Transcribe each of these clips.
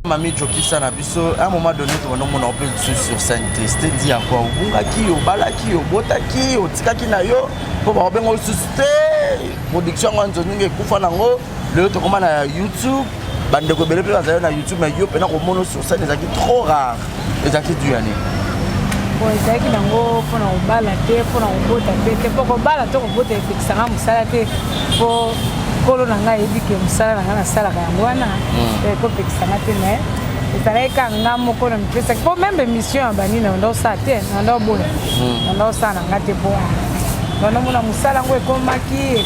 Mamie Jokisa na biso, à un moment donné, on a un peu sur scène, c'était dit à quoi, Bungaki, Balaki, Botaki, Otikaki na yo, pour avoir bien suscité, production en zone, Koufanango, le autre comment na YouTube, bande de Gobelé, na YouTube, mais yo, pendant qu'on mono sur scène, les acquis trop rares, les acquis du année. Bon, les acquis d'ango, pour nous balader, pour nous botter, pour qu'on balade, pour botter, fixer un moussalade, pour kolo nanga ebi ke musala nanga na sala ka ngwana ko pekisana te ne etaleka nga moko na mpesa ko même mission ya bani na ndo sa te na ndo bola na ndo sa nanga te bo wana mona musala ngo ekomaki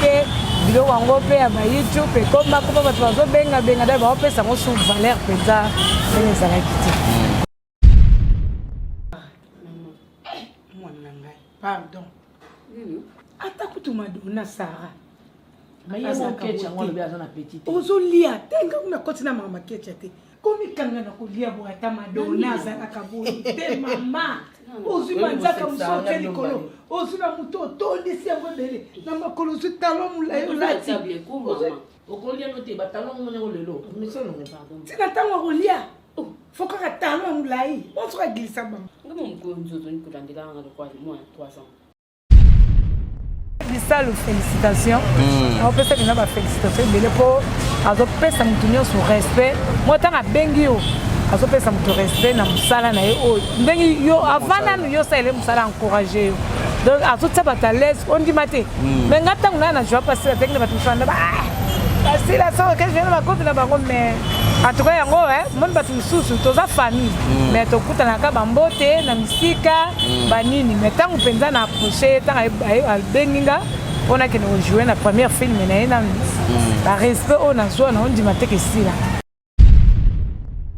pe biloko yango pe ya ba YouTube ekoma ko bato bazo benga da ba opesa ngo sous valeur penza ndenge ezalaki te. Mwana ngai pardon. Ata kutuma dona Sara. Mayezo kecha ngolo bia zona petite. Ozolia tenga una kotina mama kecha te. Komi kanga na kolia bo ata madona za kabulu te mama. Ozu manzaka musoke likolo. Ozu na muto tondi si yango bele. Na makolo zu talon mulayo lati. Okolia no te batalon mo ngo lelo. Miso no pardon. Tina tango kolia. Foka ka talon mulayi. Ozu ka glissa bam. Ngamo mkonzo zo nikutandika ngalo kwa moi 300. Ça le félicitations. On peut se donner ma félicitation mais le po azo pesa mutu nyonso respect. Moi tanga bengi yo. Azo pesa mutu respect na musala na yo. Bengi yo avant na yo ça ele musala encourager yo. Donc azo tsabata l'aise on dit maté. Mais ngata ngana na joie passer la technique batu fanda ba. Parce la so que je viens ma côté na bango mais en tout cas yango mon batu susu toza famille. Mais to kuta na ka bambote na misika banini mais tant penza na approcher tant al benginga on a que nous jouer la première film na la respect on a zone on dit maté que si là.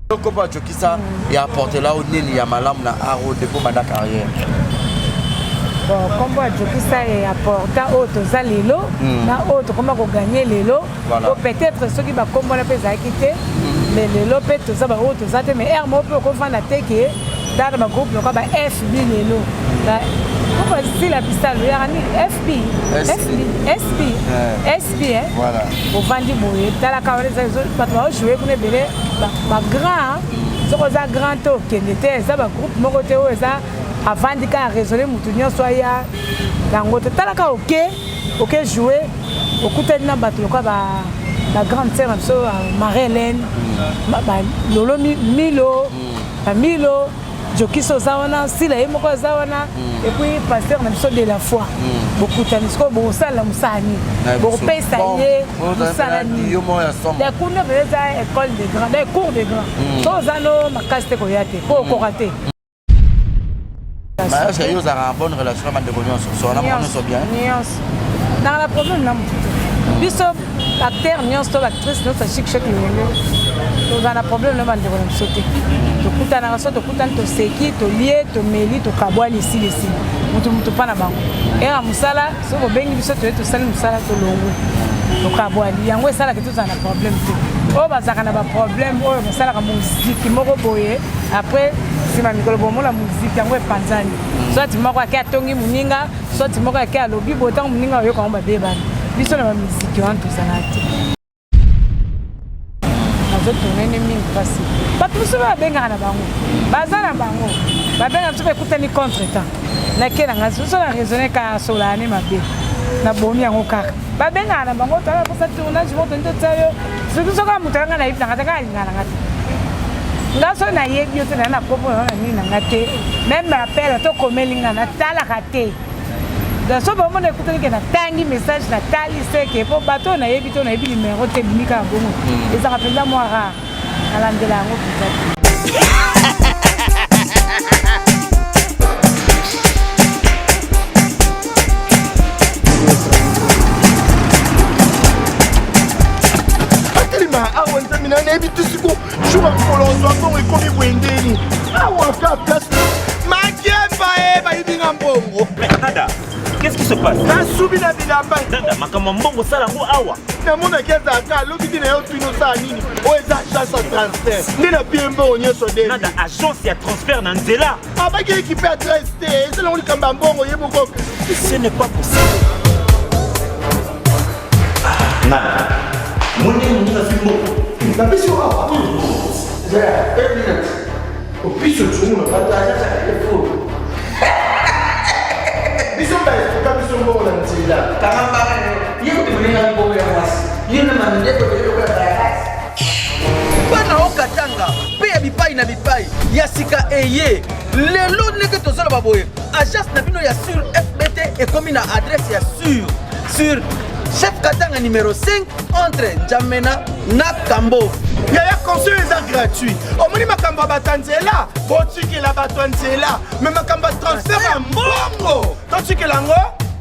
Donc comment Jokisa et apporter là au nini ya malamu na aro depuis ma carrière. Bon, comme Jokisa est important au toza lelo na autre comment ko gagner lelo peut-être ceux qui va comme on appelle ça quitter mais lelo peut toza ba autre toza mais er mo peut ko vendre teke dans ma groupe ko ba FB lelo pourquoi si la pistole yani SB voilà au vendre boye tala ka wale za pas toi jouer pour les belé ba grand so ko za grand to kenete za ba groupe moko te o za avant de raisonner mutunyo soya yango te tala ka OK jouer okuta na bato ko ba la grande sœur so Marie-Hélène ba lolo Milo Jokiso zawana sila yemo ko zawana et puis pasteur na biso de la foi beaucoup tanisco bo sala musani bo pesa ye musani yo mo ya somo la kuna beza école de grand les cours de grand so zano makaste ko yate ko raté. Est-ce que vous avez une bonne relation avec les gens? On a bien. Dans la problème, nous sommes acteurs, nous sommes actrices, nous sommes chic. Nous avons un problème avec les gens. Nous avons un seki, tu lié, tu meli, tu kaboual ici. Nous ne sommes pas là-bas. Et à Moussala, si vous avez un salon, tu longo. Tu kaboual. Il y a un problème. Oh, bah ça a un problème. Oh, mais ça a musique. Après, si ma micro bon la musique yango epanzani. Soit tu moko ka tongi muninga, soit tu moko ka lobi botan muninga yo ko ba beba. Biso na musique wan tout ça na ti. Azo tonene mingi pasi. Ba tout ça ba benga na bango. Bazana bango. Ba benga tu écouter ni contre-temps. Na kena ngaso so na raisonner ka solane mabe. Na bomi yango kaka. Ba benga na bango tala pour ça tournage mo tonto tsayo. Surtout so ka mutanga na ipna ngata ka ngana ngata. Ngaso na yebi yote na popo na nini na te même appel to komelinga na tala kate da so ba mo na écouter que na tangi message na tali c'est que po bato na yebi to na yebi numéro te bimika bongo et ça rappelle moi rare ala ndela ngo awa ntamina nayebi tisiko jour akolonzo mbongo ekomi bwendeni awa ka place makemba bayibinga mbongo nada qu'est-ce qui se passe? Nasubi na bilamba. Nada makambo mbongo sala ngo awa. Namona keza ka loki na yo twino sa nini? O eza agence ya transfert. Ndina piembo onyeso de. Nada agence ya transfert na nzela. Abaki équipe adresse te. C'est là on kamba mbongo yeboko. Ce n'est pas possible. Nada. Moni muna fimbo. Na bisi wa. Ja, 1 minute. O piso tsumu na pata ja ka fo. Biso ba ka biso mbongo na nzela. Karamba, yeye kutumia mbongo ya wasi. Yeye na mandeko ndio kwa baraka. Bana okatanga, pe ya bipai na bipai, ya sika eye. Lelo neke tozala baboye. Agence na bino ya sur FBT et comme na adresse ya sur chef Katanga numéro 5 entre Njamena na Kambo. Yaya conseil est gratuit. Omoni makamba batanzela, botiki la batanzela, mais makamba transfert en mbongo. Totiki lango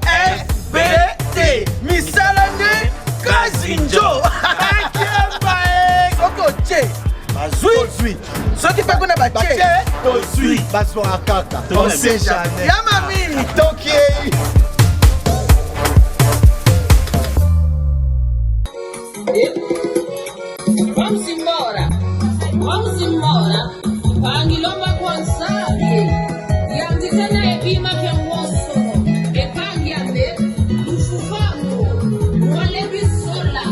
FBT Misalane Kazinjo. Soko che bazui. Soki pa kuna bache tozui basora kaka. On sait jamais. Ya mami Toki. Vamos embora. Pangilomba konsali. Yanti tena epima kenwoso. Epangiambe. Ufufango. Wale bisola.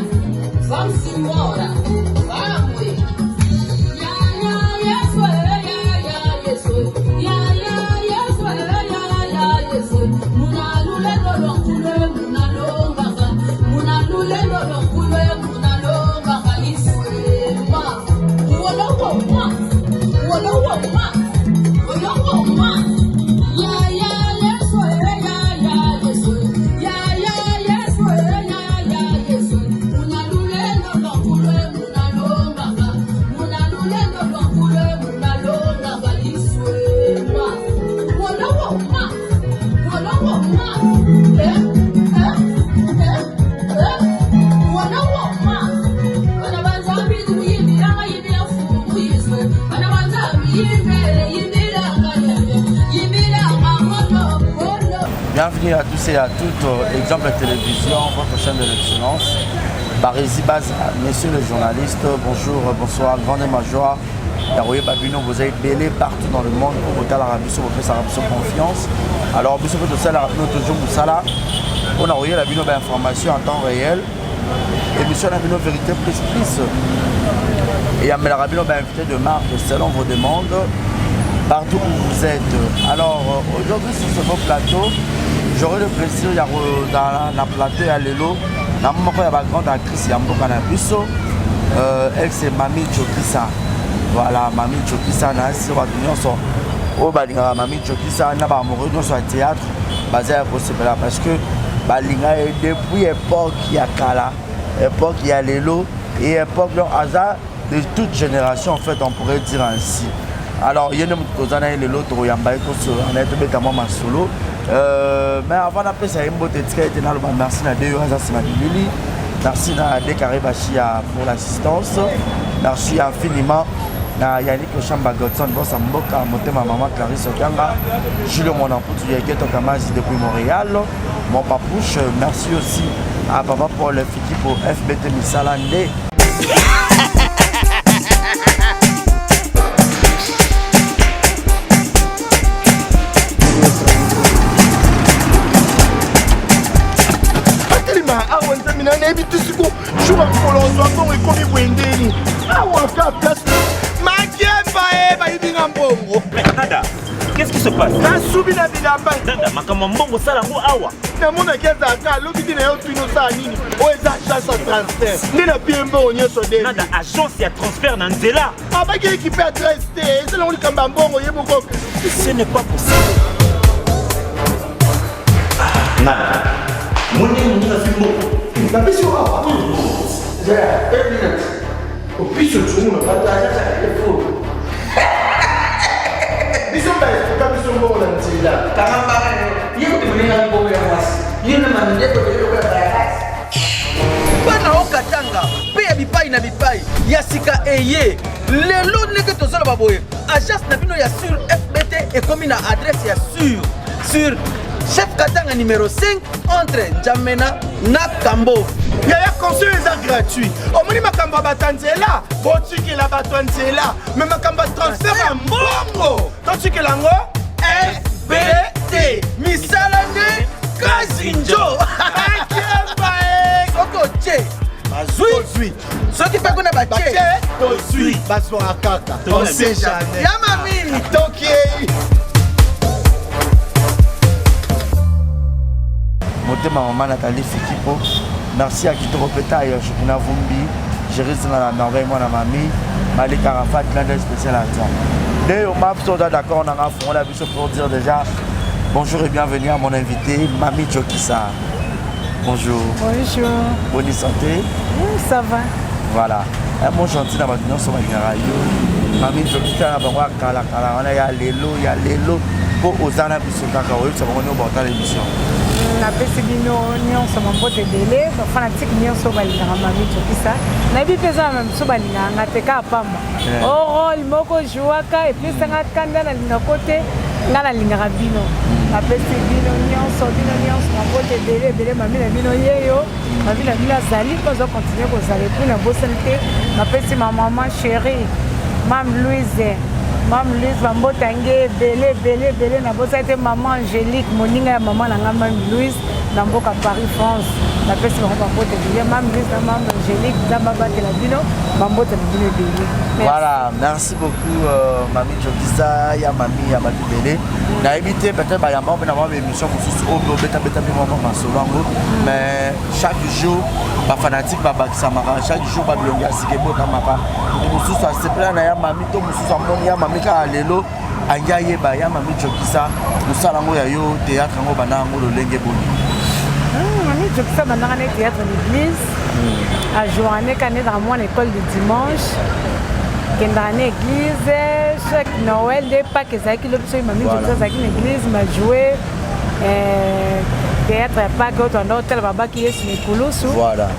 Vamos embora. Vamos. Bienvenue à tous et à toutes, exemple télévision, votre chaîne de l'excellence. Barési Baza, messieurs les journalistes, bonjour, bonsoir, grande et major. Yaroye Babino, vous êtes belé partout dans le monde pour voter à l'Arabie Saoudite, vous faites confiance. Alors, vous savez tout ça, l'Arabie toujours vous ça là. On a envoyé la vidéo d'information en temps réel. Émission la vidéo vérité plus. Et à la vidéo invité de marque selon vos demandes. Partout où vous êtes. Alors aujourd'hui sur ce beau plateau, j'aurai le plaisir dans la plateau à Lelo. Dans mon il y a la grande actrice Yambo Kanabiso. Elle c'est Mami Chokisa. Voilà, Mami Chokisa. On va tenir son. Oh, Mami Chokisa, on a amoureux dans son théâtre. Basé à Kosebela parce que Balinga est depuis l'époque il y a Kala, époque il y a Lelo et époque le hasard de toute génération en fait on pourrait dire ainsi. Alors, il y a des gens qui ont l'autre, il y a des gens solo. Mais avant d'appeler ça, il y a des gens qui ont merci à Déo Lili. Merci à Décaré Bachia pour l'assistance. Merci infiniment à Yannick Chamba Godson, Bossa Mboka, Motema Maman Clarisse Okanga, Julio Monamputu, Yegeto Kamazi depuis Montréal, mon papouche. Merci aussi à Papa Paul Fiki pour FBT Misalande. Nada, qu'est-ce qui se passe? Nasubi na bilamba. Nada makambo mbongo sala ngo awa. Namona keza ka loki na yo twino sa nini? O eza agence ya transfert. Ndina piembo onyeso de. Nada agence ya transfert na nzela. Abaki équipe adresse te. C'est là on kamba mbongo yeboko. Ce n'est pas possible. Nada. Moni muna fimbo. Na bisi wa. Ja, 1 minute. O piso tsumu na pata ja ka fo. Biso ba ka biso mbongo na nzela. Karamba, yeye kutumia mbongo ya wasi. Yeye na mandeko ndio kwa baraka. Bana okatanga, pe ya bipai na bipai, ya sika eye. Lelo neke tozala baboye. Agence na bino ya sur FBT et comme na adresse ya sur chef katanga numéro 5 entre Njamena na Kambo. Yaya conseil est gratuit. Omoni makamba batanzela, botikela batanzela, mais makamba transfert à mbongo. Totikela ngo FBT. Misalane Kazinjo. Soko tche. Bazui. Soki pe kuna ba tche. Tozui. Baso akaka. On sait jamais. Ya mami. Tokiei. Motema maman Nathalie Fikipo. Merci à Kitoko Peta et à Chokuna Vumbi. J'ai resté dans la Norvège, moi, dans ma famille. Malik Arafat, l'un des spécial à ça. Dès au map, on est d'accord, on a fond, on a vu pour dire déjà bonjour et bienvenue à mon invité, Mami Jokisa. Bonjour. Bonjour. Bonne santé. Oui, ça va. Voilà. Mon gentil dans ma vie, sur ma radio. Mami Jokisa, on a l'élo. Pour Ozana Bissotaka, ça va revenir au portail de l'émission. napesi bino nyonso mambote ebele bafanatique nyonso balingaka Mami Jokisa nayebi mpe eza na mosusu balingaka nga te kaka pamba orole moko jouaka epesanga kanda nalingako te nga nalingaka bino napesi bino nyonso mambote ebele mami na bino yeyo mami na bino azali mpo azokontinue kozala epui na bosani te napesi ma mama chéri Mam Louise bambota nge ebele na bosa ete mama Angélique moninga ya mama na nga Mam Louise na mboka Paris France napesi bango bambota ebele Mam Louise na Mam Angélique nzambe abatela bino bambota na bino ebele. Voilà, merci beaucoup Mami Jokisa ya mami ya bato ebele nayebi te peut-être bayamba mpe na mwa émission mosusu oyo obeta mpe moko masolo yango mais chaque jour bafanatique babakisamaka chaque jour babilongi ya sika ebotamaka mosusu asepela na ya mami to mosusu amoni ya mami kaka lelo angi ayeba ya Mami Jokisa mosala yango ya yo théâtre yango banda yango lolenge boni. Mami Jokisa bandaka na théâtre l'église à journée quand est dans mon école de dimanche kendaka na église chaque Noël de Pâques ezalaki lobiso Mami Jokisa azalaki na église ma joué théâtre ya Pâques oyo tanda otala babaki Yesu na ekulusu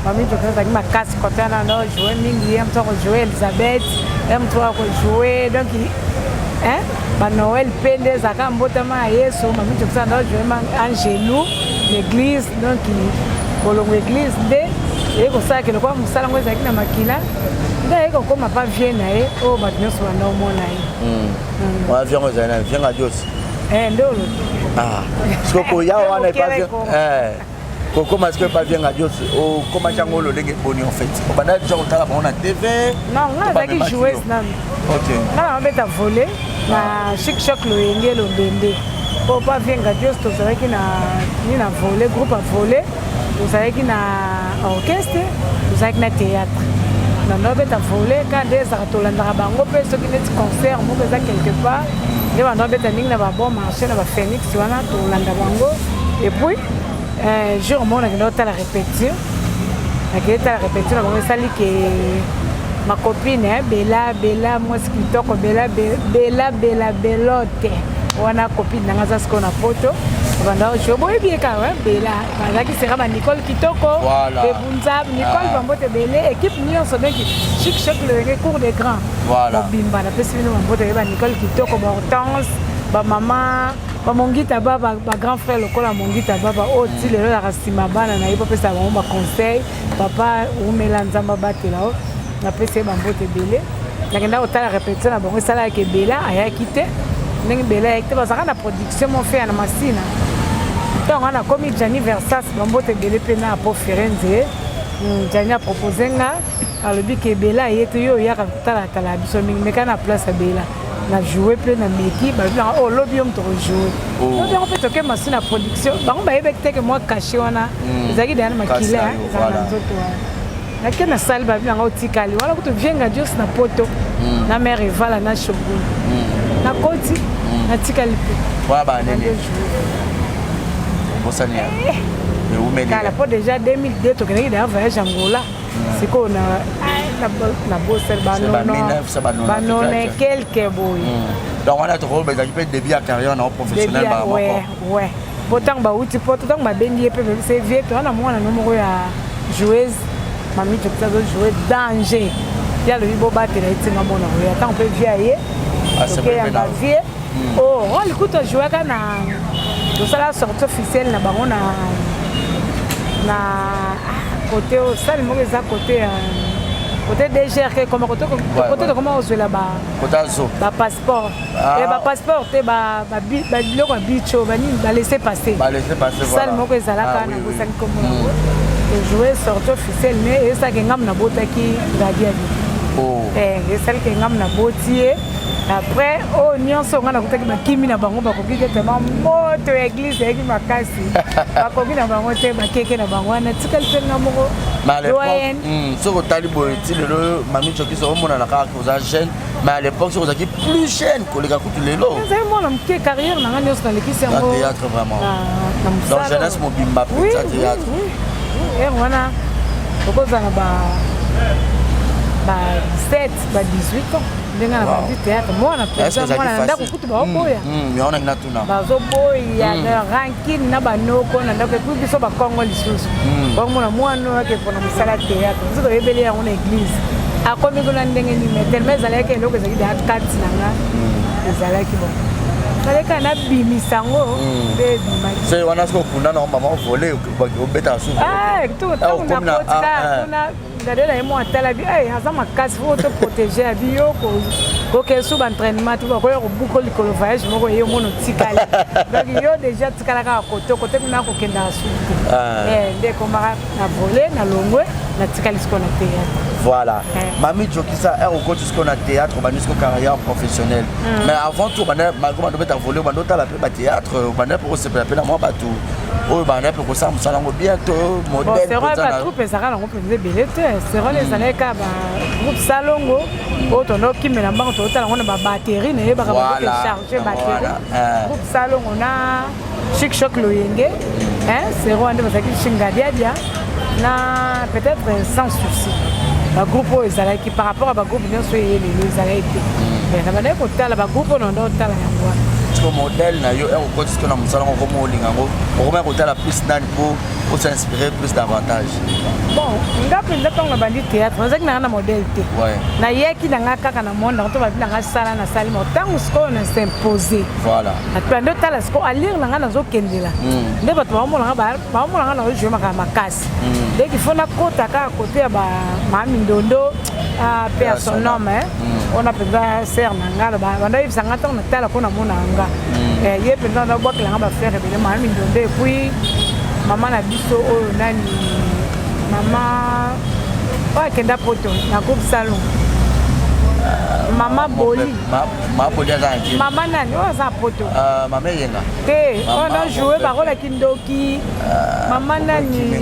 Mami Jokisa azalaki makasi kote wana ndo joué mingi ye moto akojoué Elisabeth ye moto akojoué donc ba Noël mpe nde ezalaka mbotama ya Yesu Mami Jokisa ndo joué Angelou l'église donc bolongo église nde eye kosalaki lokola mosala ngo ezalaki na makila nde aye kokóma pa vie na ye oyo bato nyonso banda omona ye wana vie yango ezali na vie nga diosi nde olo soko ya wana kokoma sikoyo pa vie nga diosi okomaki yango lolenge boni en fait obanda déjà kotala bango na tv non nga azalaki joueuse nanu nga na mabeta volet na chic choc loyenge londende mpo pa vie nga diosi tozalaki na volet groupe a volet tozalaki na orchestre tozalaki na théâtre nando beta volet ka nde ezaka tolandaka bango mpe soki neti concert moko eza quelque part nde bando beta ndenge na babon marché na baphénix wana tolanda bango epuis jour moko nakende otala répétition nakende tala répétition na bango esali ke makopine bela mwasi kitoko bela belote wana copine nanga aza sikoyo na poto banda oyo boyebi kaka bela bazalaki sera ba Nicole kitoko ebunza Nicole bambote ebele équipe nyonso donc chic choc le cours des grands mobimba napesi bino bambote ba Nicole kitoko ba Hortense bamama bamongita baba bagrand frère lokola mongita baba oyo ti lelo ezalaka nsima bana na ye po apesa bango baconseil papa omela nzambe abatela o napesi ye bambote ebele nakenda kotala répétition na bango esalaka ebela ayaki te ndenge bela ayaki te bazalaka na production mofeya na masina ntongo wana akomi Jani Versas bambote ebele mpe na apo Firenze Jani apropose nga alobi ke bela aye te yo oyaka kotalatala biso mingi meka na place ya bela na joué mpe na meki babinaka o lobi yo moto kojoue lobi yango mpe toke masu na production bango bayebeki teke mwa kashe wana ezalaki deya na makila ezala na nzoto wana nake na sali babinaka otikali wana kutu vienga dios na poto na mare evala na shogun nakoti natikali mpe wana banene bosani ya kala mpo déjà 2002 tokendaki deya voyage angola sikoyo na bosel banone quelque boye donc wana tokoyo bezalaki mpe début ya carrière nao professionnel moko po ntango bauti po ntango babengi ye mpe se vie to wana mwana no moko ya joueuse Mami Jokisa azojoue danger ye alobi bobatela etinga mona oyo ntango mpe vie aye tokeyanga vie role kutu ajouaka tosala sortie officielle na bango na côté au salle moko eza côté DGR comme côté de comment ozwela ba passeport et ba passeport te ba biloko bicho ba nini ba laisser passer salle moko ezalaka na bosaki comme jouer sortie officielle mais eza ke ngam na botaki radio eza ke ngam na botie après nyonso nga nakutaki bakimi na bango bakoki te tellement moto ya église eyaki makasi bakoki na bango te bakeke na bango wana tikali mpe nga moko soki otali boye ti lelo mami Chokisa omonana kaka koza jeune mais à l'époque soki ozalaki plus jeune koleka kutu lelo ezali mwana moke carrière nanga nyonso nalekisi yango na théâtre vraiment donc jeunesse mobimba mpenza théâtre wana okozala ba 17 ba 18 ans ndenge na bandi théâtre mwana mpenza mwana na ndako kutu baoboya bazoboya rankine na banoko na ndako epui biso bakongo lisusu bakomona mwana oyo akepona mosala théâtre biso toyebeli yango na église akomi kuna ndenge nini telema ezalaki eloko ezalaki de kati na nga ezalaki bon naleka nabimisa yango mpe ebimaki wana soki okunda nango mama ovole obetaka sutango nakotika kuna ngadela ye mo atala bi aza makasi fo to protéger abi yo koke su baentraînement tu bakoya kobuka likolo voyage moko ye omona otikali donc yo déjà tikalaka kote kuna kokendaka suku nde komaka na vole na longwe natikali siko na théâtre voilà mami Chokisa okoti siko na théâtre obandi siko carrière professionnelle mais avant tout banda beta vole banda otala mpe bathéâtre banda mpe kosepela mpe na mwa bato oyo banda mpe kosala mosala yango bientôt modèle troupe ezalaka nango mpenza ebele te serole ezalaki ka bagroupe salongo oyo tondokimela mbango totala yango na babateri nayebaka bakoke bateri groupe salongo na chic choc loyenge sero nde bazalaki chingadiadia na peut-être sans souci bagroupe oyo ezalaki par rapport à bagroupe nyonso eyelelo ezalaki te na bandaki kotala bagroupe oyo nonda otala yango wana modèle na yo okoti siko na mosala ngo komo olinga yango okomaki kotala plus nani mpo osinspire plus davantage bon nga mpenza ntango na bandi théâtre nazalaki nanga na modèle te nayeki nanga kaka na monde yango to babi nanga sala na sali ma ntango sikoyo na s'impose bandi otala sikoyo alire nanga nazokendela nde bato baomonanga naojoue makambo makasi ndeki fo nakota kaka kote ya bamami ndondo pe ya son homme ona mpenza ser na nga banda oyebisanga ntango natala mpo namona nga ye mpenza nabwakelanga bafere ebele mami ndondo epui mama na biso oyo nani mama oyo akenda poto na groupe salon mama boli mama nani oyo aza poto mama eyenga te oyo najoue barolaki ndoki mama nani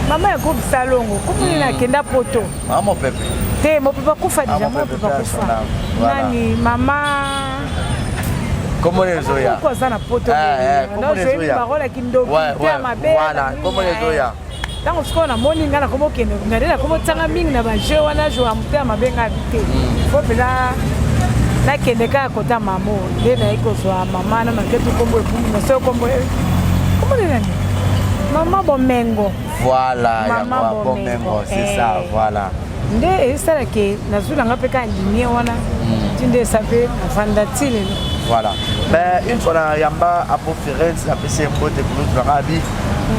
mama ya groupe salongo komoni nakenda poto mama mopepe te mopepe akufa deja mopepe akufa nani mama komoni ezoya oko aza na poto nazoyebi barolaki ndoki te ya mabe ntango sikoyo namoni nga nakomokende ngade nakomotanga mingi na bajeu wana jo ya mote ya mabe nga abi te fo mpenza nakende kaka kota mamo nde nayi kozwa mama na naketu kombo epumi nasoyo kombo komoni nani mama bomengo Voilà, Bomengo, c'est ça, voilà. Nde esalaki nazwi nanga mpe ka linie wana ti nde esa mpe nafanda ti lelo voilà mais une fois na yamba apoférence apesi mbote kunutu nanga abi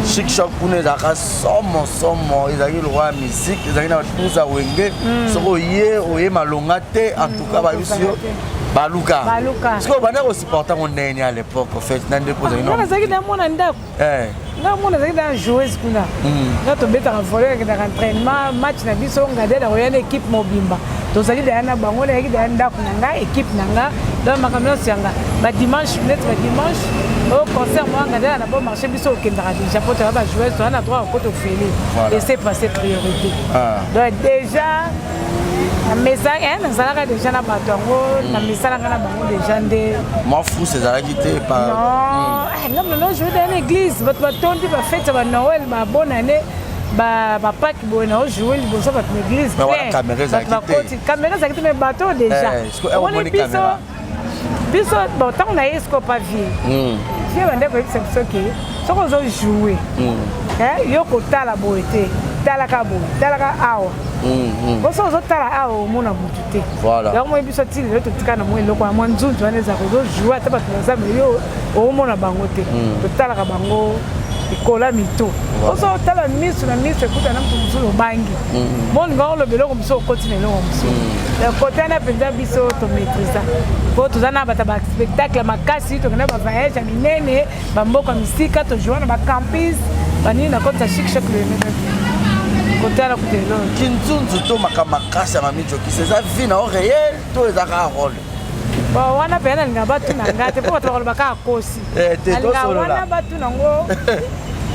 chic choc kuna ezalaka somo ezalaki lokwa ya musique ezalaki na batuza wenge soki oye malonga te en tout cas bayusi yo baluka sikoyo banda kosupporta ngo ndeni à l'époque en fait na nde kozalaki nazalaki namona ndako ngamona ezalaki na joueuse kuna nga tobetaka volley akendaka entraînement match na biso ngade nakoya na équipe mobimba tozali daya na bango nayaki daya ndako na nga équipe na nga donc makambo nyonso yanga badimanche peut-être badimanche oyo concert moya ngade na bo marché biso okendaka déjà po toya bajoueuse toya na droit okota ofele laisser passer priorité donc déjà nazalaka déjà na bato yango na misalanga na bango déjà nde mwa frousse ezalaki te ngambo naojoué dans une église bato batondi bafete ya banoel babonne année bapaki boye naojoué liboso bato na église caméra ezalaki te me bato déjà omoni biso bon ntango na ye siko pa vie vie bandeko oyebisa biso ke soki ozojoué yo kotala boye te talaka bo talaka awa boso ozotala awa omona mutu te yango moi biso ti lelo totika na moi eloko ya mwa nzunzu wana eza kozojua ata bato bazambe yo omona bango te totalaka bango ekola mito oso otala miso na miso ekuta na moto mosusu obangi moninga oloba eloko mosusu okoti na eloko mosusu kote wana mpenza biso tomaîtrise po toza na bato baspectacle makasi tokenda bavoyage ya minene bamboka misika tozwa na bacampus banini na koti ya chic kote wana kuta eloko kinzunzu to makambo makasi ya mamijokisi eza vi na o réel to eza kaka role wana mpe nalinga batuna nga te mpo bato bakoloba kaka kosi alinga wana batuna ngo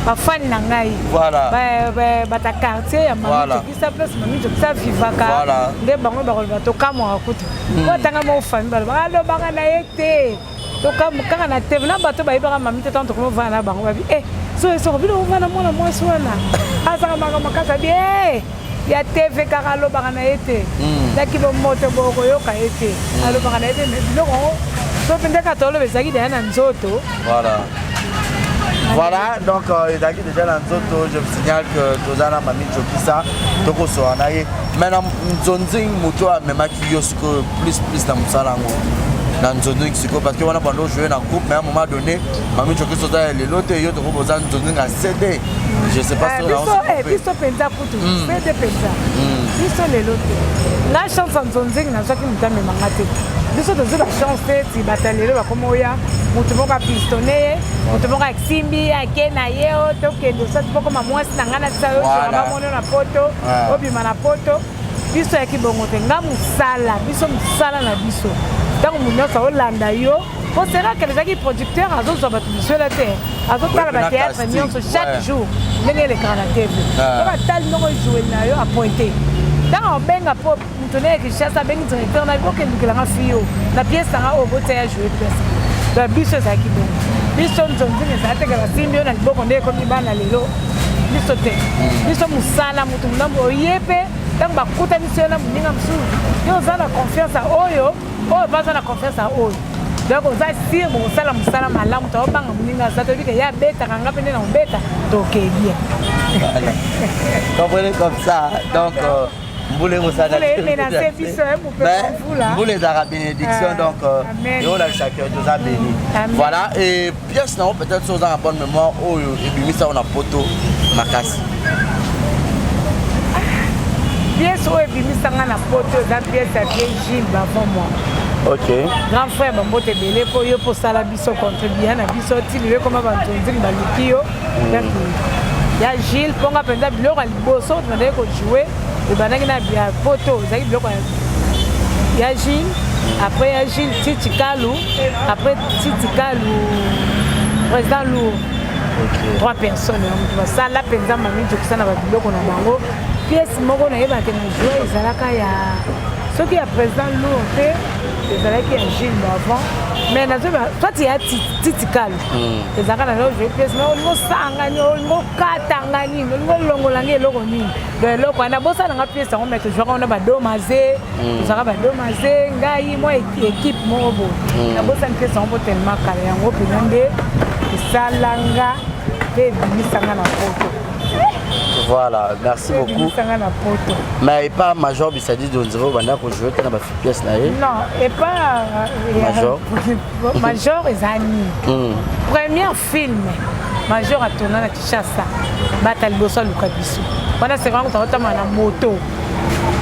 bafani na ngai bata quartier ya mamijokisa place mamijokisa vivaka nde bango bakoloba tokamwaka kutu po atanga mo famille baloba alobaka na ye te tokamukaka na teve na bato bayebaka mami te tanto komovana na bango babi so esoko bino ovana mwana mwasi wana azaka makambo makasi abi ya teve kaka alobaka na ye te naki bomoto bokoyoka ye te alobaka na ye te biloko so mpenza kaka toloba ezalaki deya na nzoto Voilà, donc ezalaki déjà na nzoto, je vous signale que toza na mami jokisa tokosoa na ye mais na nzonzi moto amemaki yo sikoyo plus na mosala yango na nzonzi sikoyo parce que wana bando jouer na groupe mais à un moment donné mami jokisa oza lelo te yo tokoboza nzonzi na CD je sais pas biso mpenza kutu CD mpenza biso lelo te na chance ya nzonzi nazwaki moto amemanga te biso tozwi bachance te ti bata lelo bakoma oya moto moko apistone ye moto moko asimbi ake na ye o tokende osati pokoma mwasi na ngai natisa yo bamoni na poto obima na poto biso yaki bongo te nga mosala biso mosala na biso ntango moto nyonso aolanda yo po sera kele ezalaki producteur azozwa bato misuela te azotala bateatre nyonso chaque jour ndenge elekaka na tv po batali ndongo joueli na yo apointe ntango obenga po moto ne ekishasa abengi directeur na yo okendukelanga fiyo na piese nanga oyo boteya joue piese donc biso ezalaki bongo biso nzonzini ezala teke basimbi yo na liboko nde ekomi bana lelo biso te biso mosala moto monambo oye mpe ntango bakutanisi yo na moninga mosusu yo oza na confiance ya oyo baza na confiance ya oyo donc oza sire bokosala mosala malamu to obanga moninga aza tobike ye abetaka nga mpe nde na mobeta tokei bien comprenez comme ça donc Mboule ezalaka bénédiction donc eolakisa ke toza béni voilà et pièce nango peut-être so oza na bonne mémoire oyo ebimisa oyo na poto makasi pièce oyo ebimisanga na poto eza pièce ya vie Gilles bavant moi grand frère bambote ebele mpo yo posala biso contribue na biso tili yo koma banzonzili baluki yo ya Gilles mponga mpenza biloko ya liboso tozalaki kojoue ebandaki na bia poto ezalaki biloko ya Gilles après ya Gilles Titi Kalu après Titi Kalu président Lourd 3 personnes basala mpenza mami jokisa na babiloko na bango pièce moko nayebaki na joue ezalaka ya soki ya président Lourd te ezalaki ya Gilles avant mais nazoba toi ya Titi Kalu ezalaka na lo joue pièce mais olingo sangani olingo katanga nini olingo longolangi eloko nini donc eloko wana bosalanga pièce yango mais tozwaka wana badomaze tozwaka badomaze ngai mwa équipe moko boye nabosani pièce yango po tellement kala yango mpena nde esalanga mpe ebimisanga na poto. Voilà, merci beaucoup. Mais pas Major Bissadi Donzero, on a joué dans la pièce là. Non, et pas Major. Major et Zani. Premier film, Major a tourné à Kinshasa. Batal Bosso Lukabisu. On a se rencontré notamment na moto.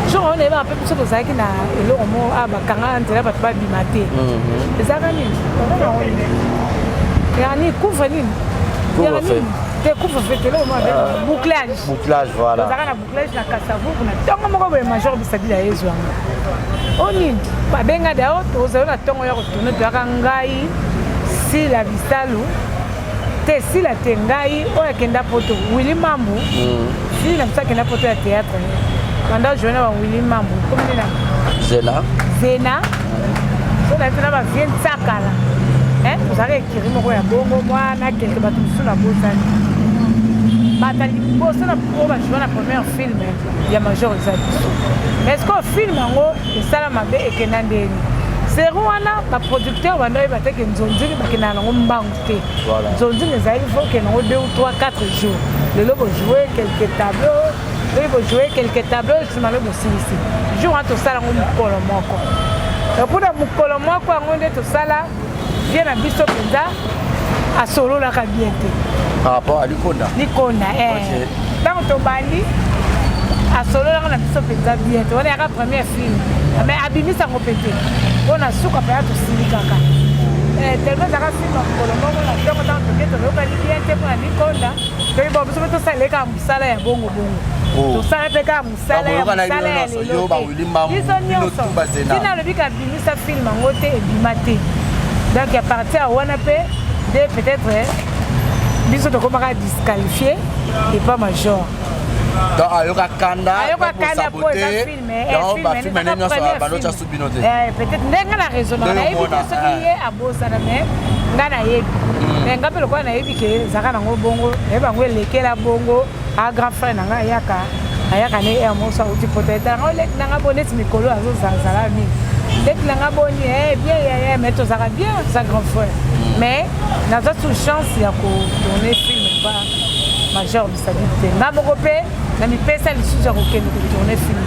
Je on est un peu plus de ça qui na elo mo aba kanga ntela ba ba bimate. Ezaka nini? Yani couvre nini? Couvre-feu. Couvre-feu là on bouclage. Bouclage voilà. Ezaka na bouclage na Kasavu kuna tongo moko ba Major Bissadi la yezo. Oni ba benga dao to na tongo ya ko tourner to ngai si la bisalu te si la tengai o ekenda poto Willy Mambu. Si la msaka kenda poto ya théâtre. Quand je venais à Willy Mambu, comme il a Zena. Zena. So la tena ba vient sakala. Vous avez écrit mon ya bongo moi na quelque bato sur la bosani. Batali bosana pour ba jouer na premier film ya Major Bissadi. Est-ce que film ngo esala mabe ekenandeni? C'est wana ba producteur bando ba teke nzonzili bakina na ngombangu te. Nzonzili ezali faut que ngo 2 ou 3 4 jours. Le lobo jouer quelques tableaux il faut jouer quelques tableaux tu m'as aussi ici jour en tout ça là on colo moko et pour le colo moko on est tout ça là vient à biso penza à solo la kabiente par rapport à Likonda donc to bali à solo la biso penza bien on est la première film mais abimi ça compété on a souka pa to silikaka tellement ça film colo moko na donc tant que to ko bien te pour Likonda donc bon biso to ça les ka musala ya bongo bongo to ça pe ka musala ya musala yo ba wilima no tuba zena sina le bika bimi ça film ngote et bimate donc à partir à Wanape peut-être biso to komaka disqualifié et pas major donc ayoka kanda pour ça film peut-être ndenga la raison na yebi ce qui est à Bosana mais ngana yebi mais ngape le kwa na yebi ke zaka na bongo e bango lekela bongo a grand frère nanga ayaka ne e mo sa uti peut-être ngole nanga bonnet mikolo azo zala mi dès que l'on a bonne bien mais tout ça va bien ça grand frère mais dans toute chance il y a tourner film pas majeur de sa vie n'a pas repé n'a mis pas ça le sujet auquel nous tourner film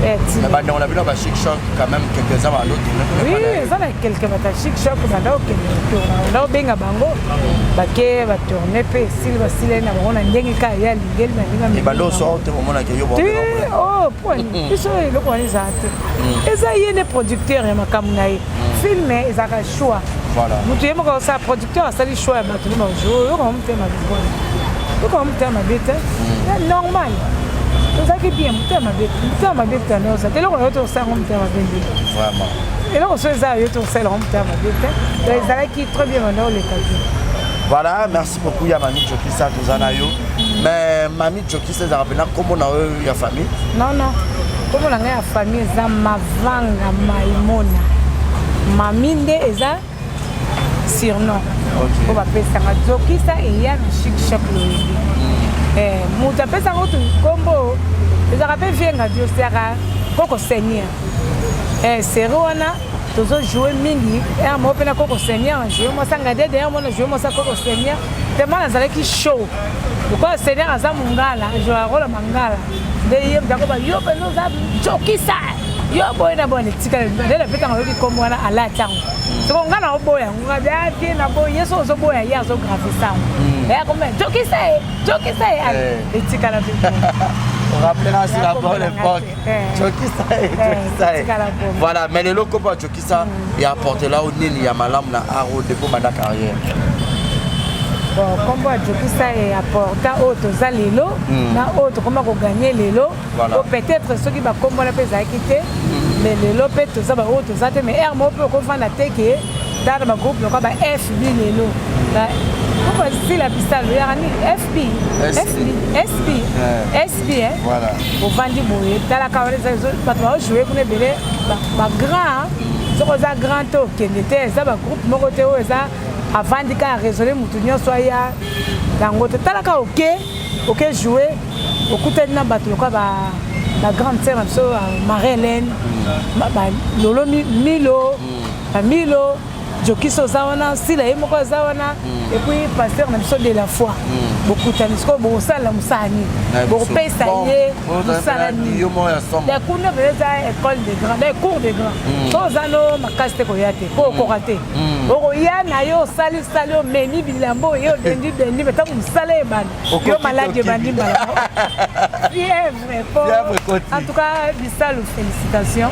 on a vu dans Chic Choc quand même quelques ans à l'autre oui ça a quelques batailles Chic Choc là on a bien bango baké va tourner pe silva silena on a ndengi ka ya lingel na linga et balo so te moment na yo oh point isso le ko ni zate eza yene producteur ya makamuna filmer ezaka choix voilà mutu yemo ko sa producteur asali choix ya batu ma jo yo ko mte ma bon yo ko mte ma bête normal ça qui bien mte ma bête non ça te lo ko to sa mte ma bête vraiment et là on se ça yo to sa mte ma bête donc ça qui très bien dans le cas. Voilà, merci beaucoup ya Mami Jokisa Tozanayo. Mais Mami Jokisa ça rappelle comment on a eu la famille? Non non. Comment on a eu la famille za mavanga maimona. Maminde eza surnom. OK. On va appeler ça Jokisa et ya Chic Choc loyebi. Muta pesa ngoto kombo. Eza rappelle vienga Dieu sera koko seigneur. Serona toujours jouer mingi et à moi pena koko seigneur jouer moi sanga de derrière moi jouer moi ça koko seigneur tellement nazala ki show pourquoi seigneur aza mungala jouer rôle mangala de yem dako ba yo pe nous a Jokisa yo boy na bonne tika de la peta ngalo ki kombo na ala tango so ngana oboya ngabya tie na boy yeso so boya ya so grave ça et comme Jokisa et tika la peta. On rappellera sur la bonne époque. Jokisa. Voilà, mais le loco pour Jokisa et apporté là au Nini Yamalam na Aro depuis ma carrière. Bon, comme Jokisa est apporté autre zalelo, na autre comment on gagner lelo. Peut-être ceux qui va comme on appelle ça quitter, mais lelo peut tout ça va autre ça mais hermo peut qu'on va attaquer dans ma groupe le quoi FB lelo. Pourquoi c'est la pistole FB voilà au vandi boye tala ka wale ça pas toi jouer pour les belé ba grand ce qu'on a grand to qui était ça ba groupe moko te o ça avant de ka résoudre mutunyo soya dango tala ka OK jouer au côté na bato ko ba la grande sœur so Marie-Hélène ba lolo Milo Jokisa zawana sila yemoko zawana et puis pasteur na biso de la foi beaucoup tanisco bo sala musani bo pesa ye musani yo mo ya somo de kuna beza école de grand de cours de grand to zano makaste ko yate ko ko raté o ya na yo sali meni bilambo yo dendi beta musala e ban yo malade bandi mbala fièvre en tout cas bisalo félicitations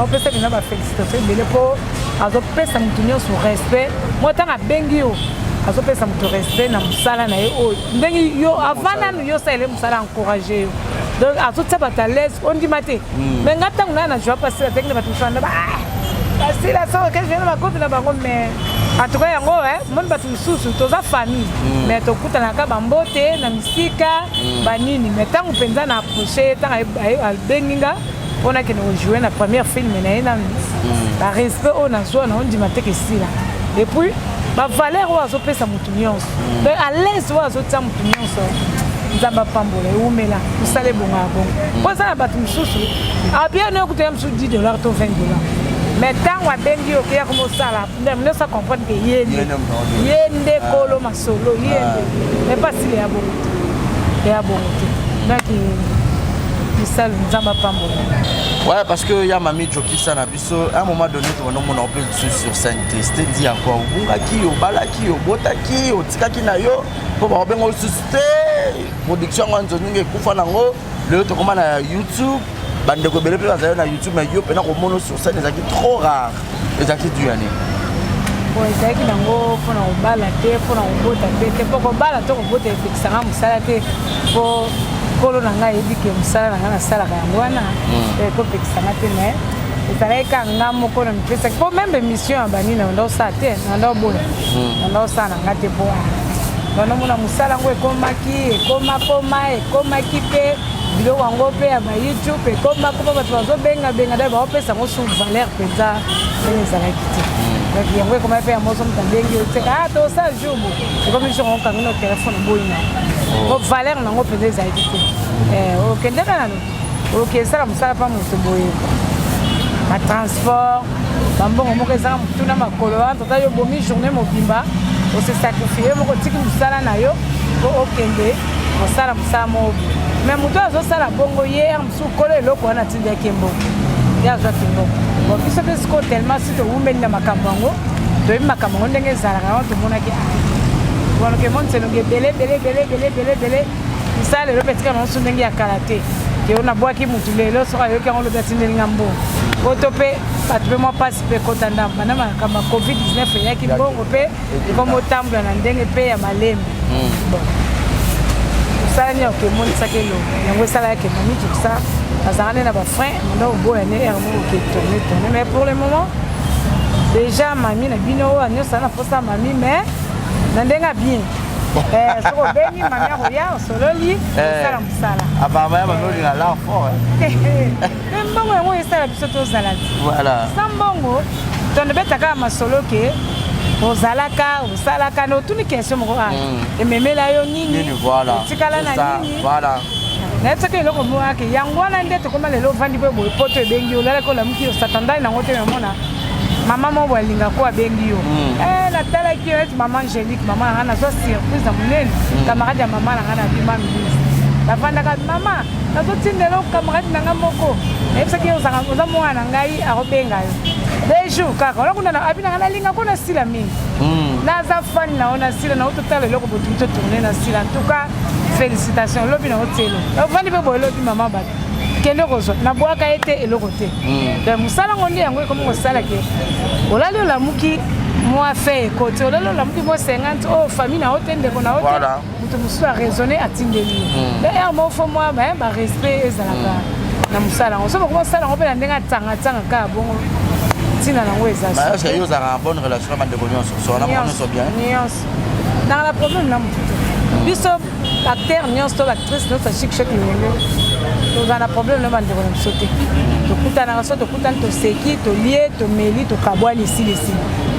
on peut se dire ba félicitations bele po azo pesa mutunyo sur respect moi tant a bengi yo azo pesa mutu respect na musala na yo bengi yo avant na yo ça ele musala encourager yo donc azo tsabata l'aise on dit maté mais ngata ngana je vais passer la technique batu fanda ba parce la so que je viens ma copine na bango mais en tout cas yango mon batu susu toza famille mais to kuta na ka bambote na misika banini mais tant penza na approcher tant al benginga on a que nous jouer la première film na la respect on a joué on dit maté que si là et puis ba valeur wa zo pesa mutu nyonso donc à l'aise wa zo tsa mutu nyonso nzamba pambola umela usale bonga bongo pour ça ba tumsusu a bien no kutem su $10 to $20 mais tant wa bengi o kia comme ça là même ça comprendre que yende kolo masolo yende mais pas si ya bongo donc misala nzamba pambo. Ouais, parce que y a Mami Joki Sanabiso, à un moment donné, on a peu sur scène, c'était dit encore, Bungaki, Balaki, Botaki, Tikaki Nayo, pour avoir bien suscité, production en zone, Koufanango, le comment à YouTube, bande de Gobelé, na YouTube, mais yo, pendant qu'on mono sur scène, les acquis trop rares, les acquis du année. Bon, les acquis nango, pour nous balader, pour nous botter, pour qu'on balade, pour botter, fixer un salade, pour kolo nanga yebi ke musala nanga na sala yango wana ko pekisanga te mais ezalaka nga moko na mpesa po même émission ya bani na ndo sa te na ndo bola na ndo sa nanga te po wana mona musala ngo ekomaki pe biloko yango pe ya ba YouTube ekoma ko bato bazobenga da baopesa ngo sous valeur penza ndenge ezalaki te donc yango ekoma pe ya moso moto ndenge oteka tosa jobo ekomi songo kangino telefone boyina ko valeur nango penza ezalaki te okendeka nano okesala mosala pa moto boye batransport bambongo moko ezaka motuna makolo wana tata yo bomi journée mobimba ose sacrifie moko tiki mosala na yo po okende mosala moko mais moto azosala bongo ye mosu kolo eloko wana atindaki mbongo ye azwaki mbongo bon biso mpe siko tellement si towumeli na makambo yango toyebi makambo yango ndenge ezalaka wana tomonaki bonoke monselongo ebele misala lelo mpe tika noso ndenge ya kala te ke ona bwaki mutu lelo soki ayoki yango lobi atindelinga mbongo poto mpe bato mpe mwa mpasi mpe ekota ndambo bana makambo covid-19 eyaki mbongo mpe ekomotambola na ndenge mpe ya malembe bon mosala nini okemonisaki elongo yango esala yake mamiki kosa azalaka nde na bafrein manda oboya ne ere moko oketourne mais pour le moment déjà mami na bino oyo anyosala na posa mami mais na ndenge ya bien soko obengi mami akoya osololi osala mosala apparemment ya banolinga la fort mpe mbongo yango esala biso tozala ti sa mbongo tondebetaka masolo ke osalaka na otuni question moko ememela yo nini otikala na nini nayebi soki eloko moyake yango wana nde tokoma lelo ovandi mpe boye poto ebengi yo olalaki olamuki yo satandai nango te memona mama moko alinga ko abengi yo natalaki yo eti mama angélique mama nanga nazwa surprise na monene camarade ya mama nanga na bima ministre navandaka mama nazotindela camarade nanga moko nayebisaki oza mwana na ngai akobenga yo 2 jours kaka olakunda abi nanga nalinga ko nasila mingi naza fani na yo nasila na ototala eloko botumi totourne na sila en tout cas félicitation lobi na otelo ovandi mpe boye lobi mama bato kende kozwa nabwaka ye te eloko te donc mosala ngo nde yango ekomi kosala ke olali olamuki mwa fe ekote olali olamuki mwa 50 oyo famille na yo te ndeko na yo te moto mosusu araisonne atindeli yo ere moko fo mwa barespect ezalaka na mosala yango so bakoma osala yango mpe na ndenge atanga kaka bongo ntina nango eza ozalaka bonne relation na bandeko nyonso nyonso dans la problème na motu te biso acteur nyonso to baactrice nyonso ashikshok lolenge tozala na problème na bandeko na biso te tokutanaka so tokutani toseki tolie tomeli tokabwani esili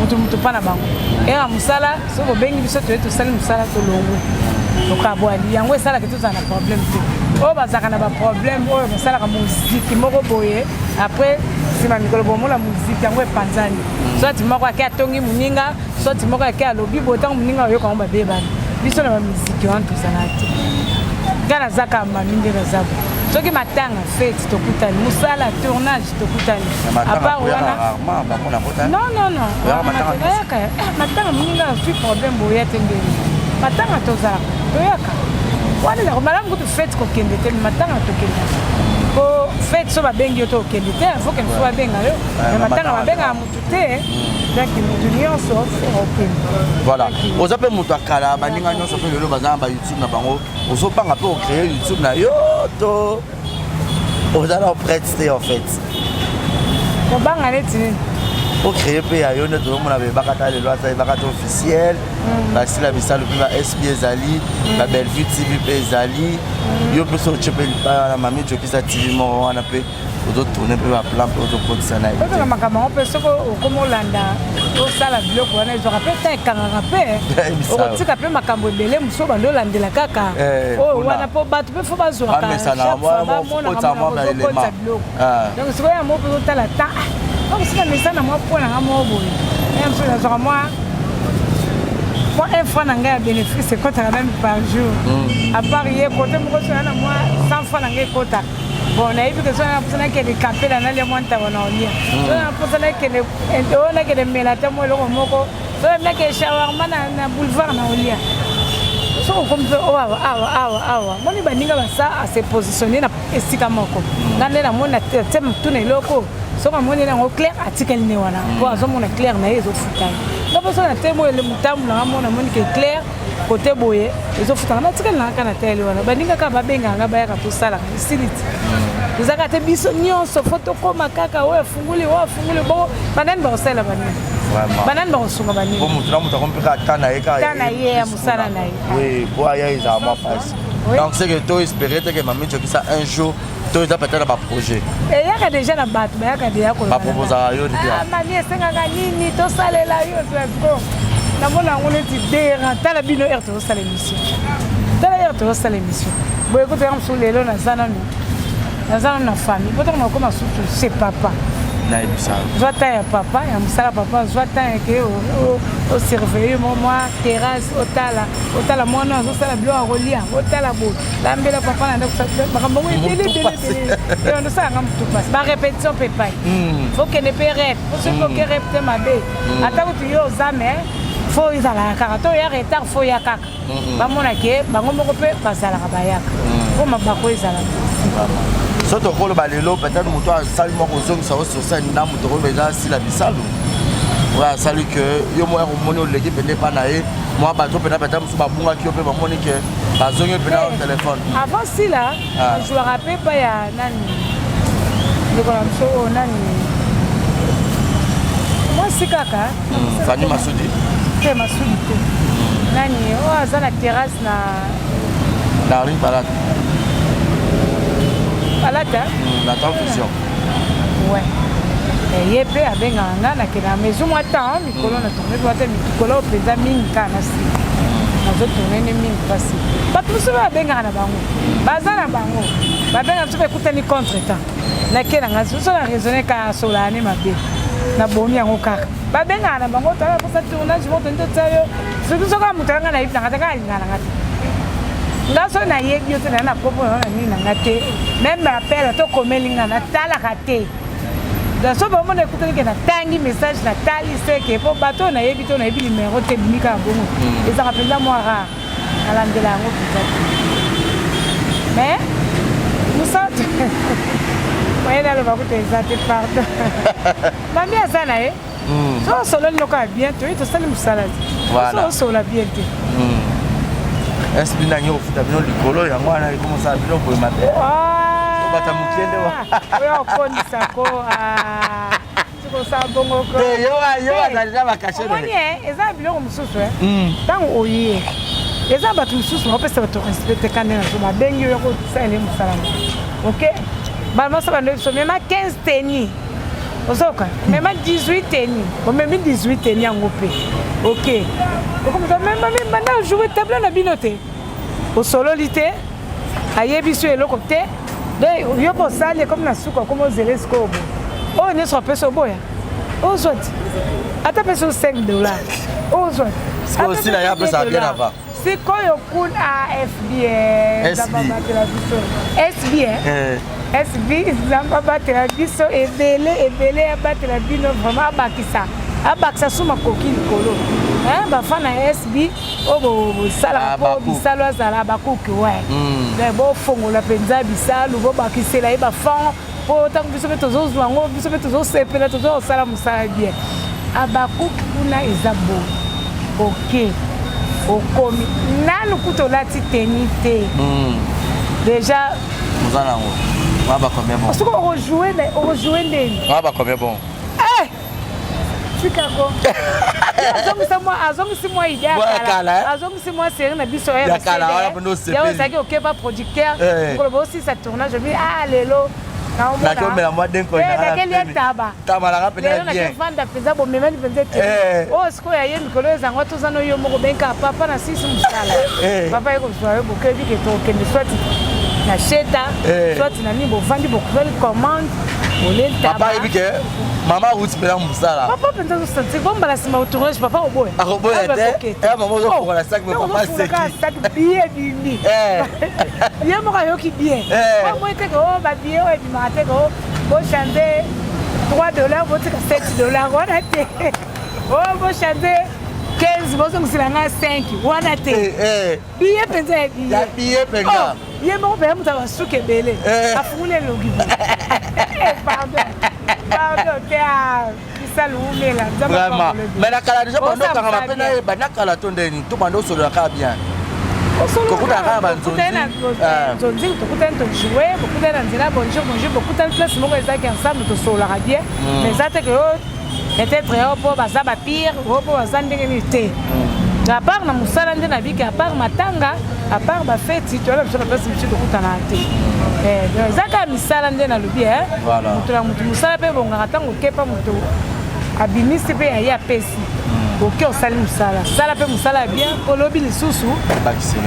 motu mpa na bango eka mosala soki obengi biso toye tosali mosala tolongo tokabwani yango esalaka tozala na problème te oyo bazalaka na baproblème oyo basalaka moziki moko boye après nsima mikolo bomona moziki yango epanzani soti moko ake atongi moninga soti moko ake alobi boye ntango moninga oyoka yango babebani biso na bamiziki wana tozala te nga nazaka mami nde nazako soki matanga fete tokutani mosala tournage tokutani apart wana non ayaka matanga moninga azwi problème boya te ndeni matanga tozalaka toyaka wana elako malamu kutu fete kokende te matanga tokende po fete so babengi yo to okende te foke mosu babenga yo me matanga babengaka motu te donc motu nyonso okende voilà oza mpe moto akala baninga nyonso mpe lelo baza na bayoutube na bango ozopanga mpe ocrée youtube na yo to oza na prête te en fait kobanga neti nini ocrée mpe ya yo nde tozomona bebaka ta lelo ata ebaka te officiel basila misalo mpe ba sb ezali ba bellevue tv mpe ezali yo mpe so otie mpe lipa na mami jokisa tv moko wana mpe ozotourne mpe baplan mpe ozokotisa na ye otoka makambo yango mpe soki okoma olanda osala biloko wana ezwaka mpe ta ekangaka mpe okotika mpe makambo ebele mosu bando olandela kaka oyo wana mpo bato mpe fo bazwaka bamonaka biloko donc sikoyo ya moko mpe ozotala ta okosika mesa na mwa po nanga moko boye mosu nazwaka mwa moi un franc n'engage bénéfice c'est quand même par jour à part hier côté moi sur un mois 100 francs n'engage quota bon on a vu que ça n'a que les capés là les mois t'as on a lié ça n'a que les on a que les mélates moi le moko ça n'a que shawarma na boulevard na lié so comme moi ni baninga ça à se positionner na esika moko ngane na mona teme tune loko so ka moni na ngo clair article ne wana po azo mona clair na ezo futai na poso na temo le mutamu na mona moni ke clair côté boye ezo futai na article na kana tele wana baninga ka babenga nga baya ka posala siliti uzaka te biso nyonso photokoma kaka we funguli bo banani ba osala banani banani ba osunga banani ko mutu na mutu akompeka tana ye musala na ye oui bo aya eza ma face donc c'est que toi espérer que Mami Jokisa un jour toi tu as peut-être un projet et il y a déjà la batte mais il y a déjà quoi ba proposer yo ah mami esengaka nini to salela yo to na mona ngone ti dera tala bino RTO sala émission tala RTO sala émission boye ko te sur lelo na zana na famille peut-être on commence surtout c'est papa na ebisa zwata ya papa ya musala papa zwata ke au surveiller moi terrasse otala mwana azosala bilo a rolia otala bo lambela papa na ndako makambo ngwe dele et on ça ngam tout passe ba répétition pepai faut que ne pérette faut que répéter ma bé atako tu yo zame faut izala karato ya retard faut ya kaka ba mona ke bango moko pe basala ka bayaka faut mabako izala soto kolo balelo peut-être moto asali moko ozongisa sur scène na moto ko beza si la bisalo ouais salut que yo mo moni oleki pende pa na ye moi bato penda peut-être musu babunga ki pe bamoni ke bazonge penda au téléphone avant si là je me rappelle pas ya nani ndiko na mso nani moi si kaka Fanny Masudi te Masudi te nani o azana terrasse na rue Balata Balata la transfusion ouais et pe abenga ngana ke na maison moi temps mikolo na tourner doit être mikolo pesa mingi kana si nazo tourner ni mingi pasi bato musu abenga na bango bazana bango babenga tu pe kutani contre temps na ke na ngazo so na raisonner ka solani mabe na bomi yango kaka babenga na bango tala pour ça tournage moto ndo tsayo surtout so ka mutanga na ipna ngata ka ngana ngata ngaso na yebi yo tena na popo na nini ngate même appel to komelinga na tala kate da so ba mona écouter que na tangi message na tali c'est que po bato na yebi to na yebi numéro te bimika bongo et ça rappelle moi rare ala ndela ngo mais nous ça ouais là le va coûter exact pardon mami azana so solo no ka bien to sali musala so solo bien te est-ce que nanyo futa bino likolo yango ana comment ça bino ko mabe bata mukende wa yo konisa ko tuko sa bongo ko yo azalira bakashe oni eza biloko mususu tango oyi eza batu mususu on peut se respecter quand même so babengi yo ko sale musala OK ba mo saba ndo so même 15 tennis ozoka même 18 tennis o même 18 tennis yango pe OK comme ça même maintenant jouer table na binote au sololité ayebi so eloko te de yo ko sale comme na suka comme Zelensky o ne so peso boya o zot ata peso $5 o zot c'est aussi la ya pesa bien avant c'est quoi yo kun a FBN zamba batela biso SB zamba batela biso ebele abatela bino vraiment abakisa suma koki likolo bafana SB obo sala po bisalo azala bakuki ouais mais bo fongola penza bisalo bo bakisela ba fond po tango biso beto zwango biso beto zo sepela to zo sala musala bien abakuki kuna ezabo OK okomi nanu kutola titenite déjà nous allons on va combien bon parce qu'on rejouer ndeni on va combien bon Chicago. Azongi moi idée kala. Azongi moi série na biso ya kala. Ya ozaki OK pas producteur. Pour aussi ça tournage je dis lelo. Na ko mela moi den ko na. Quel taba. Taba la rapena bien. Na vanda peza bo memani penze. Oh siko ya yemi kolo ezango tozano yo moko benka papa na sisi musala. Papa yeko soye bo kebi ke to kende soit na cheta, soit na ni bo vandi bo commande. Papa yebi ke Maman route pela musala. Papa penza zo sentir comme la sima tournage papa au boy. Arobo était. Maman zo pour la sac mais papa c'est qui. Sac bien bini. Bien mo yo ki bien. Moi te ko ba bien o bi ma te ko bo chanter $3 votre $7 wana te. Oh bo chanter 15 bozo ngsilanga 5 wana te. Bien penza bien. La bien penza. Bien mo be mo ta suke bele. Afungule logi. Pardon. Pardon, vraiment. Mais la cala déjà pendant quand on appelle la cala tonde ni tout pendant sur la cala bien. Beaucoup d'argent banzonzi. Zonzi beaucoup de jouer, beaucoup d'anzela bonjour beaucoup de place mo eza qui ensemble to sur la radio. Mais ça te que peut-être pour baza ba pire, pour baza ndenge ni te. À part na musala ndenge na biki à part matanga, à part ba fête, tu as besoin de place monsieur de kutana te. Zaka misala ndenge na lobi voilà. Mutu musala pe bonga tango kepa mutu. Abimisi pe ya pesi. Ok osali musala. Sala pe musala bien, olobi lisusu.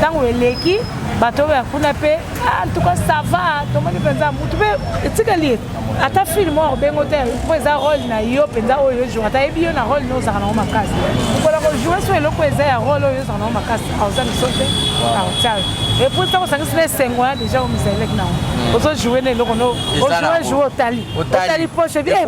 Tango eleki, bato ya kuna pe en tout cas ça va, to moni penza mutu pe etikali. Ata film o bengo te, po eza rôle na yo penza o yo jouer. Ata ebi yo na rôle no za na makasi. Ko la ko jouer so eloko eza ya rôle o yo za na makasi. Auza ni sote. Et pour ça, ça se laisse déjà au musée là. Aux jouer les locaux, aux jouer au tali. Au tali poche bien.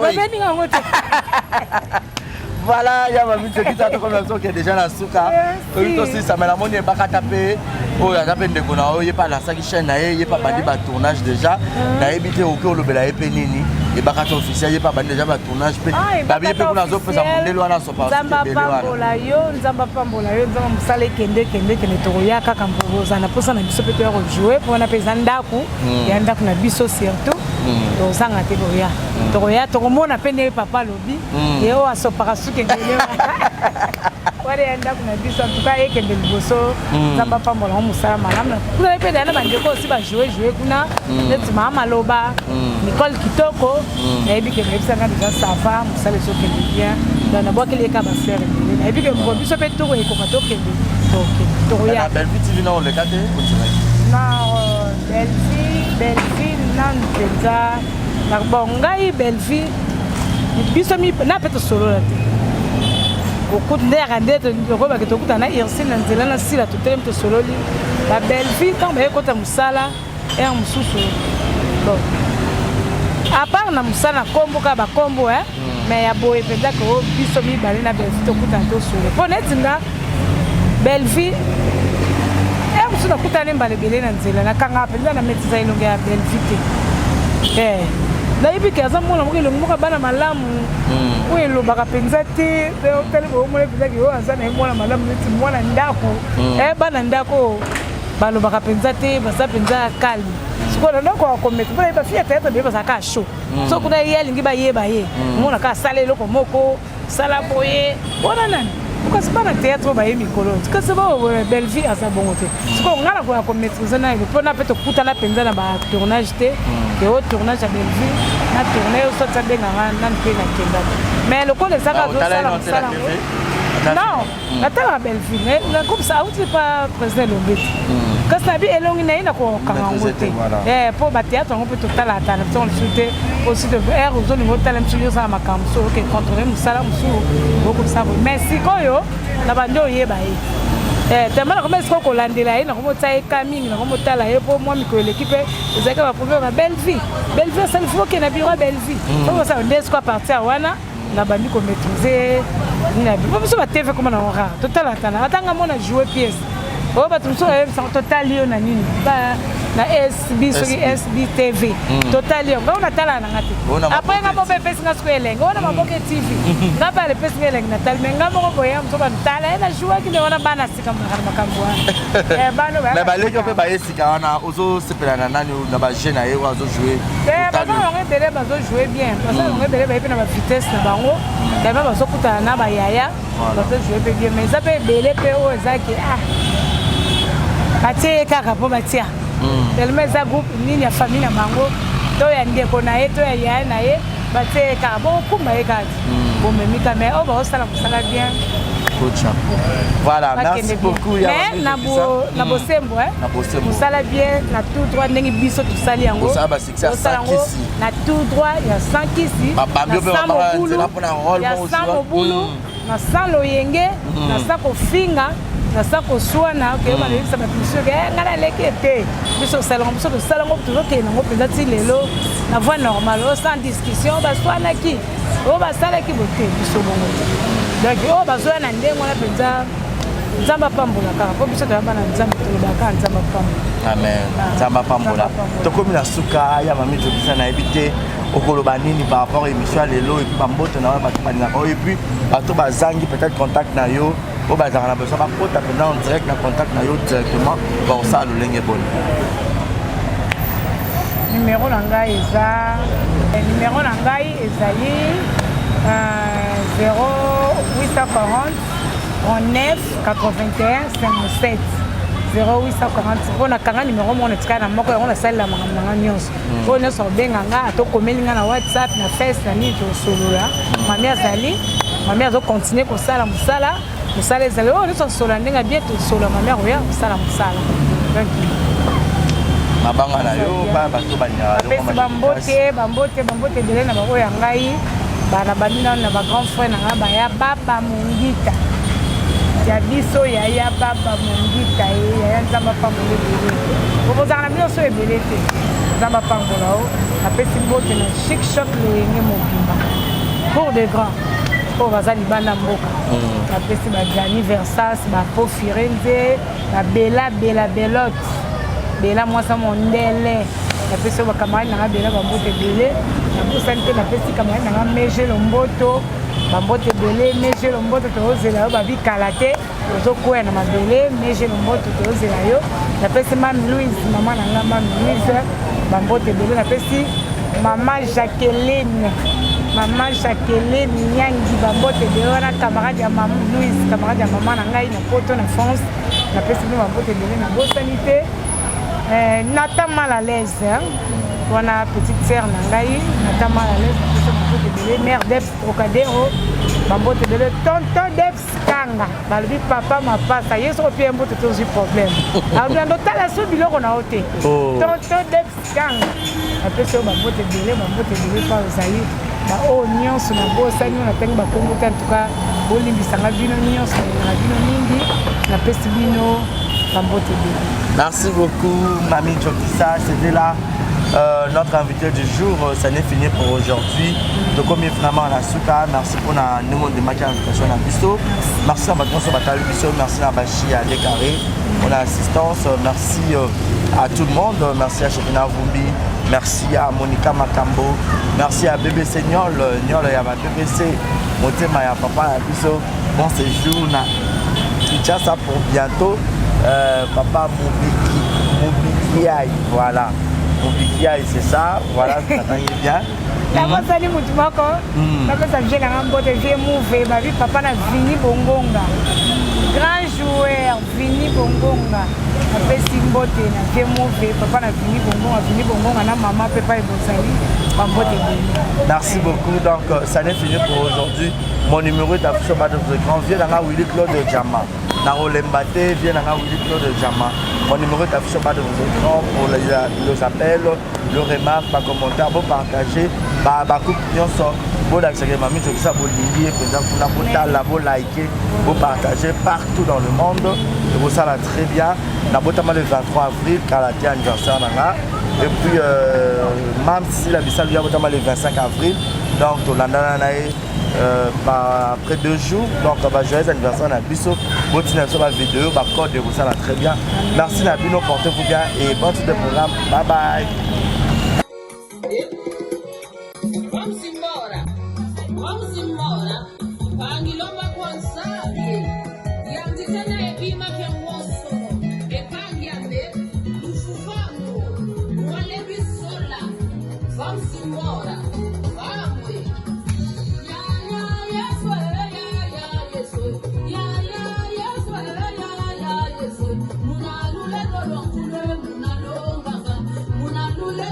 Voilà, il y a ma musique qui est comme qui est déjà la souka. Et aussi ça me la monnaie pas taper. Oh, il y a tapé de kona, il y a pas la sac chaîne, il y a pas bandi ba tournage déjà. Na évité au cœur le bela epenini. Et ba carte officiel, il y a pas bandi déjà ba tournage pe. Ba bien pe kuna zo pe ça mondelo wana so pas. Nzamba pambola yo, nzamba musale kende toroya kaka mboza na posa na biso pe to jouer pour na pesa ndaku. Ya ndaku na biso surtout. Donc ça ngate boya. Toroya tokomona pene papa lobi. Et o aso parasuke ngele. Wale enda kuna biso en tout cas ekende liboso nzamba pambola musala malamu. Kuna pe dana bandeko aussi ba jouer kuna. Net mama loba. Nicole Kitoko. Na ebi ke mebisa nga déjà ça va musala so kende bien. Dans na boki le ka ba faire. Na ebi ke mbo biso pe toro ekoka to kende. OK. Toroya. Na belle vie na le kate on dirait. Na belle vie nan penza. Na bongai belle vie. Biso mi na peto solo la te. Beaucoup de l'air andé de roba que tokuta na irsi na nzela na sila to tempo solo li. La belle vie quand ba ekota musala et en mususu. Bon. À part na musala komboka ba kombo mais ya boye penza ko biso mi bale na belle vie tokuta to solo. Bon etinga belle vie. Et mususu tokuta ne mbale bele na nzela na kanga penza na metiza ilonge ya belle vie. Na ibi kaza mona mukilo muka bana malamu welo baka penza te hotel bo mo le penza ki o azana mona malamu neti mona ndako bana ndako balo baka penza te basa penza calme siko na ndako ko mettre ba fia tete be basa ka show so kuna yeli ngi ba ye mona ka sale loko moko sala boye bona nani parce que na théâtre ba yemi kolo que c'est ba belle vie à sa bonté siko ngala ko maîtriser na ko na peto kuta na penza na ba tournage te que au tournage à belle vie na tourner au sortir de na pe na kenda mais le col ça va non la telle belle vie mais comme ça on pas président Lobet que ça bi elongi na ina ko kangote pour ba théâtre on peut total atteindre on shooter aussi de air aux niveau talent sur ça makamso que contrôler musala musu beaucoup ça mais si koyo na bando yeba tellement comme est-ce qu'on landela ina comme ça kaming na comme tala et pour moi miko l'équipe ezaka ba problème belle vie ça il faut que na biro belle vie comme ça on est quoi partir wana na bandi ko maîtriser na bi pas ça TV comme na ora total atanga mona jouer pièce oh ba tout ça total yo na nini ba na SB sur SB TV total yo ngona tala na ngati après ngabo be pesi ngasko elenga ona maboke TV ngaba le pesi elenga na tal menga mo ko yam so ba tala ena jouer ki ne ona bana sika makambo bano ba mais ba leki pe ba esika wana ozo sepela na nani na ba jeune aye ozo jouer ba on bele ba zo jouer bien parce que on bele ba pe na ba vitesse na bango ba ba so kuta na ba yaya ba zo jouer bien mais ça pe bele pe o ezaki batie kaka po batia tellement ça groupe nini ya famille na bango to ya ndeko na ye to ya na ye batie kaka bo kuma ye kati bo memika mais o ba osala musala bien Voilà, merci beaucoup. Mais na bosembo musala bien na tout droit ndenge biso tusali yango na tout droit ya sankisi na samobulu na salo yenge na sako finga na sako swana ke ba lebisa ba biso ke ngala lekete biso salongo biso salongo tuzoke nango penza ti lelo na voie normale sans discussion ba swana ki o ba sala ki bote biso bongo donc o ba swana ndenge wana penza nzamba pambola kaka po biso taba na nzamba tolobaka nzamba pambola amen nzamba pambola tokomi na suka ya mami tobisa na ebite okoloba nini par rapport à émission lelo et puis bamboto na bato balingaka et puis bato bazangi peut-être contact na yo o bazala na besoin bakota mpenza en direct na contact na yo directement baosala lolenge boni numéro na ngai ezali 0840 9 81 57 0840 mpona kanga numéro moko natika na moko yango nasalela makambo nanga nyonso oyo nyonso obenganga atokomeli nga na whatsapp na face na nini tosolola mami azokontinue kosala mosala ezali oyo nyonso tosolola ndenge bien tosolola mami akoya kosala mosala mabanga na yo bato bapesi bambote ebele na baoyo ya ngai bana banina na bagrand frère na ngai baya baba mongita ya biso yaya baba mongita yaya nzamba pambola ebele okozaka na biso ebele te nzamba pambola o apesi mbote na chic shop loyenge mobimba pour de grand oyo baza libanda mboka apesi bajani versas bapo firenze babela belote bela mwasa mondele napesi oyo bakamarade nanga bela bambote ebele nabosani mpe napesi kamarade nanga meje lomboto bambote ebele meje lomboto tozozela yo babikala te tozokwea na mabele meje lomboto tozozela yo napesi mame louise mama na nga mame louise bambote ebele napesi mama jacqueline nyangi bambote ebele wana camarade ya mama louise camarade ya mama na ngai na poto na france napesi mpe bambote ebele nabosani te nata mal à l'aise wana petite sœur na ngai nata mal à l'aise napesi bambote ebele mère deps trocadero bambote ebele tonton deps kanga balobi papa mapasa ye soko pie mbote tozwi problème alobi tala so biloko na yo te tonton deps kanga napesi oyo bambote ebele mpa ozali baoyo nyonso na bosani oyo natangi bakongo te antuka bolimbisanga bino nyonso na bino mingi napesi bino bambote ebele. Merci beaucoup Mami Jokisa, c'était là notre invité du jour, ça n'est fini pour aujourd'hui. Donc comme vraiment la souka, merci pour la numéro de ma invitation à Bisso. Merci à votre Batal Bisso, merci à Bachi à Décaré pour l'assistance, merci à tout le monde, merci à Chekina Vumbi, merci à Monica Makambo, merci à Bébé Seignol, Niol et à BBC, Motema et à Papa Bisso. Bon séjour, ça pour bientôt. Papa Moubikiaï, voilà. Moubikiaï, c'est ça, voilà, ça t'entendez bien. D'abord, ça dit Moutoumako, d'abord, ça vient dans un bout de vieux mouvé, ma vie, papa n'a Vini Bongonga. Grand joueur, Vini Bongonga. Après, Simbote, n'a vieux mouvé, papa n'a Vini Bongonga, n'a maman, papa et Bonsali, merci beaucoup, donc ça n'est fini pour aujourd'hui. Mon numéro est affiché sur votre écran, viens dans la Willy Claude de Djama. Naro Lembate, viens dans la Willy Claude de Djama. Mon numéro est affiché sur votre écran pour les appels, le remarque, par commentaire, vous partagez, par coupe, vous l'acceptez, mamie, je vous abonne, vous likez, vous partagez partout dans le monde. Et vous ça va très bien. Notamment le 23 avril, car la tient anniversaire. Et puis, même si la Bissau vient notamment le 25 avril, donc après 2 jours, donc joyeux anniversaire à Bissau. Continuez sur la vidéo, code vous ça va très bien. Merci Nabino, portez-vous bien et bon suite de programme. Bye bye. Muna lule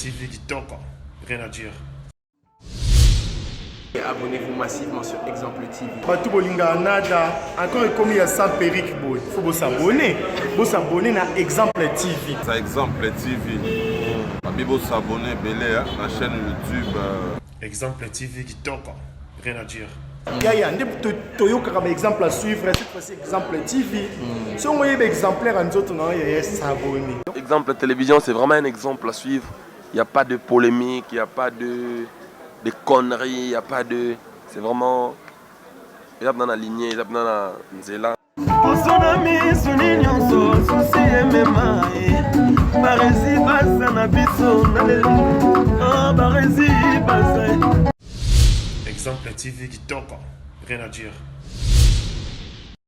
TV Kitoko, rien à dire. Et abonnez-vous massivement sur Exemple TV. Batou Bolinga Nada, encore comme il y a 100 périques, il faut vous s'abonner. Vous s'abonner à Exemple TV. Ça Exemple TV. Vous s'abonner à la chaîne YouTube. Exemple TV Kitoko, rien à dire. Il y a un exemple à suivre, cette fois-ci Exemple TV. Si on voit un exemplaire en autres, il y a s'abonner. Exemple télévision, c'est vraiment un exemple à suivre. Il n'y a pas de polémique, il n'y a pas de conneries, il n'y a pas de... C'est vraiment... Il y a dans la lignée, il y a dans la nzela. Exemple TV Kitoko, rien à dire.